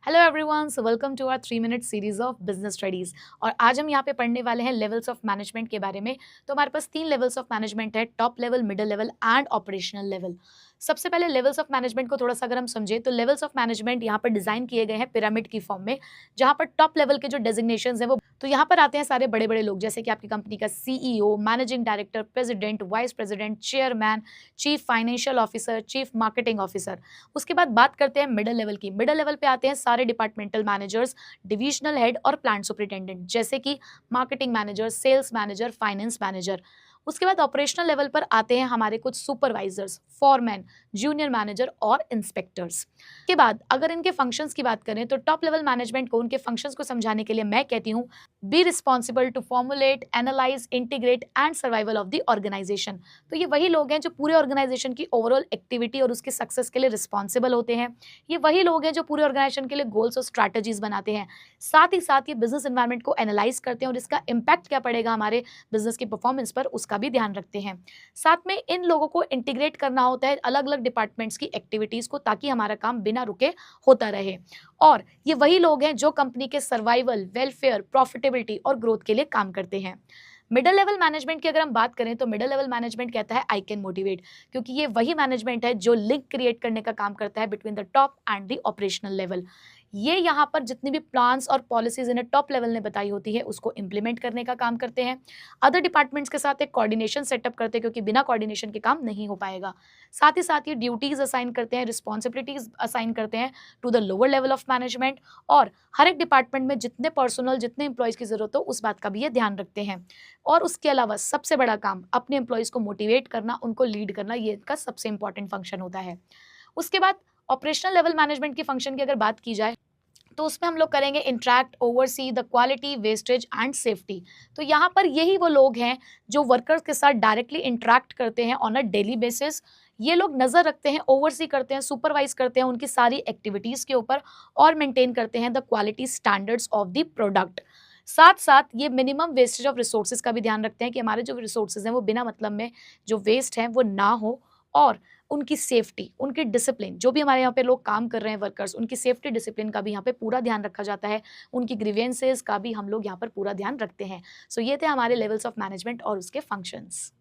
Hello everyone, so welcome to our 3 minute series of business studies. और आज हम यहाँ पे पढ़ने वाले हैं लेवल्स ऑफ मैनेजमेंट के बारे में। तो हमारे पास 3 लेवल्स ऑफ मैनेजमेंट है, top level, middle level and operational level. सबसे पहले लेवल्स ऑफ मैनेजमेंट को थोड़ा सा अगर हम समझे तो लेवल्स ऑफ मैनेजमेंट यहाँ पर डिजाइन किए गए हैं पिरामिड की फॉर्म में, जहाँ पर टॉप लेवल के जो डेजिग्नेशंस हैं वो तो यहाँ पर आते हैं सारे बड़े बड़े लोग, जैसे कि आपकी कंपनी का CEO, managing director, president, vice president, chairman, chief financial officer, chief marketing officer. उसके बाद बात करते हैं मिडिल लेवल की। मिडिल लेवल पे आते हैं सारे डिपार्टमेंटल मैनेजर्स, डिविजनल हेड और प्लांट सुपरिटेंडेंट, जैसे कि marketing manager, sales manager, finance manager. उसके बाद ऑपरेशनल लेवल पर आते हैं हमारे कुछ सुपरवाइजर्स, फॉरमैन, जूनियर मैनेजर और इंस्पेक्टर्स। के बाद अगर इनके फंक्शंस की बात करें तो टॉप लेवल मैनेजमेंट को उनके फंक्शंस को समझाने के लिए मैं कहती हूँ, be responsible to formulate, analyse, integrate and survival of the organization. तो ये वही लोग हैं जो पूरे ऑर्गेनाइजेशन की ओवरऑल एक्टिविटी और उसके सक्सेस के लिए रिस्पॉन्सिबल होते हैं। ये वही लोग हैं जो पूरे ऑर्गेनाइजेशन के लिए गोल्स और स्ट्रैटेजीज बनाते हैं। साथ ही साथ ये बिजनेस एनवायरनमेंट को एनालाइज करते हैं और इसका इम्पैक्ट क्या पड़ेगा हमारे बिजनेस की परफॉर्मेंस पर, उसका भी ध्यान रखते हैं। साथ में इन लोगों को इंटीग्रेट करना होता है अलग अलग डिपार्टमेंट्स की एक्टिविटीज को, ताकि हमारा काम बिना रुके होता रहे। और ये वही लोग हैं जो कंपनी के सर्वाइवल, वेलफेयर, प्रॉफिटेबिलिटी और ग्रोथ के लिए काम करते हैं। मिडिल लेवल मैनेजमेंट की अगर हम बात करें तो मिडिल लेवल मैनेजमेंट कहता है आई कैन मोटिवेट, क्योंकि ये वही मैनेजमेंट है जो लिंक क्रिएट करने का काम करता है between the top and the operational level. ये यहाँ पर जितनी भी प्लान्स और पॉलिसीज इन्हें टॉप लेवल ने बताई होती है उसको इंप्लीमेंट करने का काम करते हैं। अदर डिपार्टमेंट्स के साथ एक कोऑर्डिनेशन सेटअप करते हैं, क्योंकि बिना कोऑर्डिनेशन के काम नहीं हो पाएगा। साथ ही साथ ये ड्यूटीज असाइन करते हैं, रिस्पॉन्सिबिलिटीज असाइन करते हैं to the lower level of management. और हर एक डिपार्टमेंट में जितने पर्सनल, जितने एम्प्लॉयज़ की जरूरत हो उस बात का भी ये ध्यान रखते हैं। और उसके अलावा सबसे बड़ा काम अपने एम्प्लॉयज़ को मोटिवेट करना, उनको लीड करना, ये इनका सबसे इंपॉर्टेंट फंक्शन होता है। उसके बाद ऑपरेशनल लेवल मैनेजमेंट की फंक्शन की अगर बात की जाए तो उसमें हम लोग करेंगे interact, oversee the quality, wastage and safety. तो यहाँ पर यही वो लोग हैं जो वर्कर्स के साथ डायरेक्टली इंट्रैक्ट करते हैं ऑन अ डेली बेसिस। ये लोग नज़र रखते हैं, ओवरसी करते हैं, सुपरवाइज करते हैं उनकी सारी एक्टिविटीज़ के ऊपर और मेंटेन करते हैं the quality standards of the product. साथ साथ ये मिनिमम वेस्टेज ऑफ रिसोर्सेज का भी ध्यान रखते हैं कि हमारे जो रिसोर्सेज हैं वो बिना मतलब में जो वेस्ट हैं वो ना हो। और उनकी सेफ्टी, उनकी डिसिप्लिन, जो भी हमारे यहाँ पे लोग काम कर रहे हैं वर्कर्स, उनकी सेफ्टी डिसिप्लिन का भी यहाँ पे पूरा ध्यान रखा जाता है। उनकी ग्रीवेंसेस का भी हम लोग यहाँ पर पूरा ध्यान रखते हैं। सो ये थे हमारे लेवल्स ऑफ मैनेजमेंट और उसके फंक्शंस।